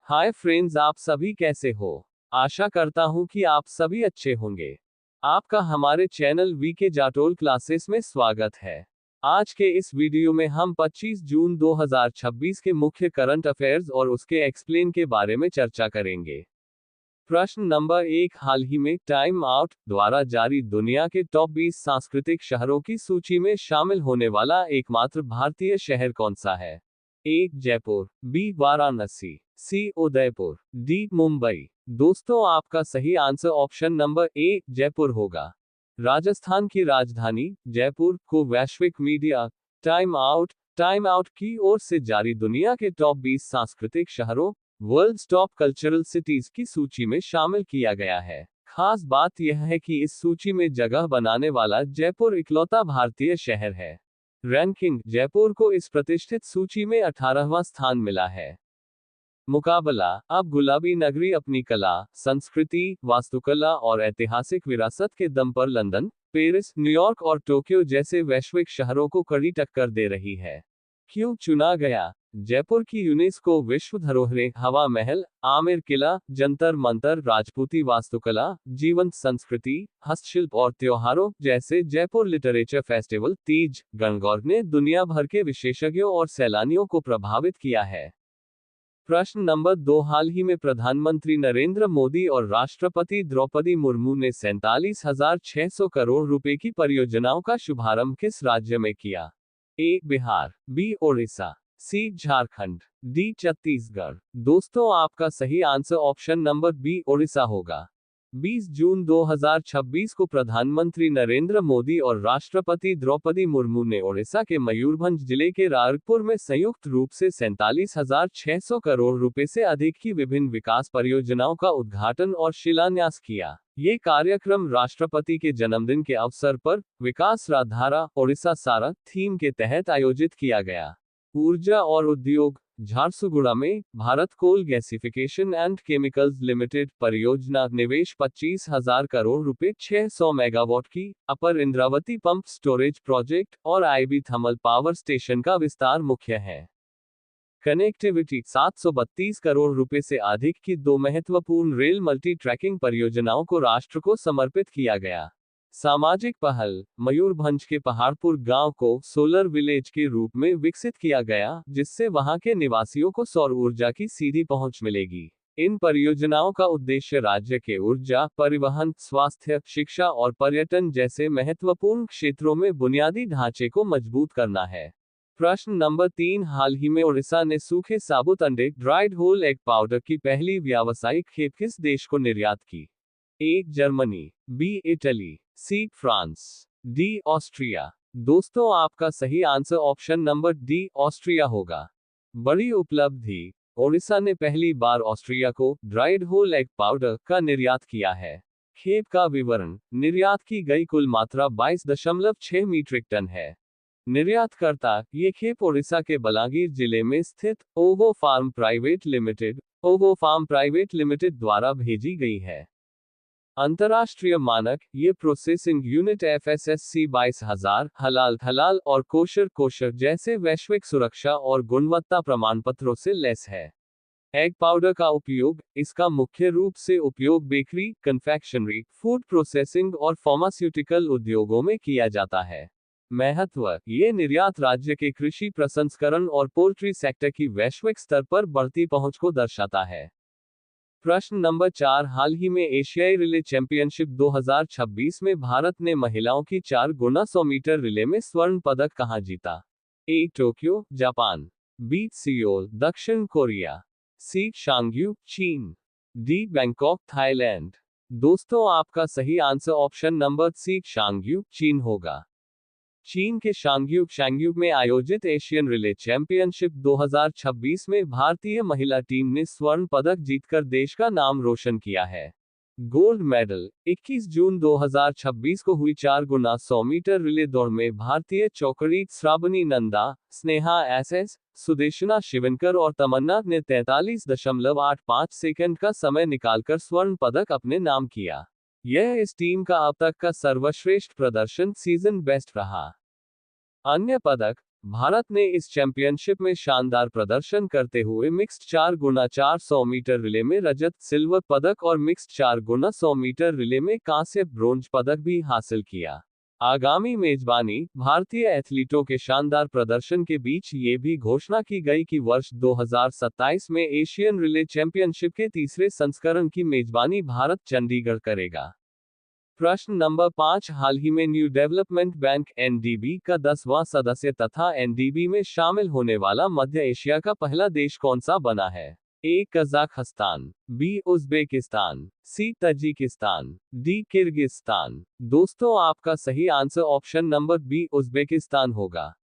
Hi friends, आप सभी कैसे हो। आशा करता हूं कि आप सभी अच्छे होंगे। आपका हमारे चैनल वीके जाटोल क्लासेस में स्वागत है। आज के इस वीडियो में हम 25 जून 2026 के मुख्य करंट अफेयर्स और उसके एक्सप्लेन के बारे में चर्चा करेंगे। प्रश्न नंबर 1, हाल ही में टाइम आउट द्वारा जारी दुनिया के टॉप 20 सांस्कृतिक शहरों की सूची में शामिल होने वाला एकमात्र भारतीय शहर कौन सा है। ए जयपुर, बी वाराणसी, सी उदयपुर, डी मुंबई। दोस्तों, आपका सही answer option number A Jaipur होगा। राजस्थान की राजधानी जयपुर को वैश्विक मीडिया टाइम आउट की ओर से जारी दुनिया के टॉप 20 सांस्कृतिक शहरों वर्ल्ड्स टॉप कल्चरल सिटीज की सूची में शामिल किया गया है। खास बात यह है कि इस सूची में जगह बनाने वाला जयपुर इकलौता भारतीय शहर है। रैंकिंग जयपुर को इस प्रतिष्ठित सूची में 18वां स्थान मिला है। मुकाबला, अब गुलाबी नगरी अपनी कला, संस्कृति, वास्तुकला और ऐतिहासिक विरासत के दम पर लंदन, पेरिस, न्यूयॉर्क और टोक्यो जैसे वैश्विक शहरों को कड़ी टक्कर दे रही है। क्यों चुना गया। जयपुर की यूनेस्को विश्व धरोहरें हवा महल, आमेर किला, जंतर मंतर, राजपूती वास्तुकला, जीवंत संस्कृति, हस्तशिल्प और त्योहारों जैसे जयपुर लिटरेचर फेस्टिवल तीज गणगौर ने दुनिया भर के विशेषज्ञों और सैलानियों को प्रभावित किया है। प्रश्न नंबर 2, हाल ही में प्रधानमंत्री नरेंद्र मोदी और राष्ट्रपति द्रौपदी मुर्मू ने 47,600 करोड़ रुपए की परियोजनाओं का शुभारंभ किस राज्य में किया। A Bihar, B Odisha, C Jharkhand, D Chhattisgarh. दोस्तों, आपका सही answer option number B Odisha होगा। 20 जून 2026 को प्रधानमंत्री नरेंद्र मोदी और राष्ट्रपति द्रौपदी मुर्मू ने ओडिशा के मयूरभंज जिले के रायपुर में संयुक्त रूप से 47,600 करोड़ रुपए से अधिक की विभिन्न विकास परियोजनाओं का उद्घाटन और शिलान्यास किया। ये कार्यक्रम राष्ट्रपति के जन्मदिन के अवसर पर विकास राजधारा ओडिशा सारा थीम के तहत आयोजित किया गया। ऊर्जा और उद्योग, झारसुगुड़ा में Bharat coal gasification and chemicals limited परियोजना निवेश 25,000 करोड़ रुपए 600 मेगावाट की, upper Indravati pump storage project और आईबी थर्मल पावर स्टेशन का विस्तार मुख्य है। कनेक्टिविटी 732 करोड़ रुपए से अधिक की 2 महत्वपूर्ण रेल मल्टी ट्रैकिंग परियोजनाओं को राष्ट्र को समर्पित किया गया। सामाजिक पहल, मयूरभंज के पहाड़पुर गांव को सोलर विलेज के रूप में विकसित किया गया, जिससे वहां के निवासियों को सौर ऊर्जा की सीधी पहुंच मिलेगी। इन परियोजनाओं का उद्देश्य राज्य के ऊर्जा, परिवहन, स्वास्थ्य, शिक्षा और पर्यटन जैसे महत्वपूर्ण क्षेत्रों में बुनियादी ढांचे को मजबूत करना है। प्रश्न नंबर 3, हाल ही में ओडिशा ने सूखे साबुत अंडे ड्राइड होल एग पाउडर की पहली व्यावसायिक खेप किस देश को निर्यात की। A Germany, B Italy, C France, D Austria. दोस्तों, आपका सही answer option number D Austria होगा। बड़ी उपलब्धि, ओडिशा ने पहली बार ऑस्ट्रिया को ड्राइड होल एग पाउडर का निर्यात किया है। खेप का विवरण, निर्यात की गई कुल मात्रा 22.6 मीट्रिक टन है। निर्यातकर्ता, ये खेप ओडिशा के बलांगीर जिले में स्थित ओवो फार्म प्राइवेट लिमिटेड द्वारा भेजी गई है। अंतर्राष्ट्रीय मानक, ये प्रोसेसिंग यूनिट FSSC 22,000 हलाल और कोशर जैसे वैश्विक सुरक्षा और गुणवत्ता प्रमाणपत्रों से लैस है। एग पाउडर का उपयोग, इसका मुख्य रूप से उपयोग बेकरी, कन्फेक्शनरी, फूड प्रोसेसिंग और फार्मास्यूटिकल उद्योगों में किया जाता है। महत्व, ये निर्यात राज्य के कृषि प्रसंस्करण और पोल्ट्री सेक्टर की वैश्विक स्तर पर बढ़ती पहुंच को दर्शाता है। प्रश्न नंबर 4, हाल ही में एशियाई रिले चैंपियनशिप 2026 में भारत ने महिलाओं की 4 गुना 100 मीटर रिले में स्वर्ण पदक कहां जीता। ए टोक्यो, जापान, बी सियोल, दक्षिण कोरिया, सी शांगयू, चीन, डी बैंकॉक, थाईलैंड। दोस्तों, आपका सही आंसर ऑप्शन नंबर सी शांगयू, चीन होगा। चीन के शांगयू में आयोजित एशियन रिले चैंपियनशिप 2026 में भारतीय महिला टीम ने स्वर्ण पदक जीतकर देश का नाम रोशन किया है। गोल्ड मेडल, 21 जून 2026 को हुई 4 गुना 100 मीटर रिले दौड़ में भारतीय चौकड़ी श्रावणी नंदा, स्नेहा SS, सुदेशना शिवनकर और तमन्ना ने 43.85 सेकंड का समय निकालकर स्वर्ण पदक अपने नाम किया। यह इस टीम का अब तक का सर्वश्रेष्ठ प्रदर्शन सीजन बेस्ट रहा। अन्य पदक, भारत ने इस चैंपियनशिप में शानदार प्रदर्शन करते हुए मिक्स्ड 4x400 मीटर रिले में रजत सिल्वर पदक और मिक्स्ड 4x100 मीटर रिले में कांस्य ब्रोंज पदक भी हासिल किया। आगामी मेजबानी भारतीय एथलीटों के शानदार प्रदर्शन के बीच ये भी घोषणा की गई कि वर्ष 2027 में एशियन रिले चैंपियनशिप के तीसरे संस्करण की मेजबानी भारत चंडीगढ़ करेगा। प्रश्न नंबर 5, हाल ही में न्यू डेवलपमेंट बैंक एनडीबी का 10वां सदस्य तथा एनडीबी में शामिल होने वाला मध्य एशिया का पहला देश कौन सा बना है? A Kazakhstan, B Uzbekistan, C Tajikistan, D Kyrgyzstan. दोस्तों आपका सही answer option number B Uzbekistan होगा।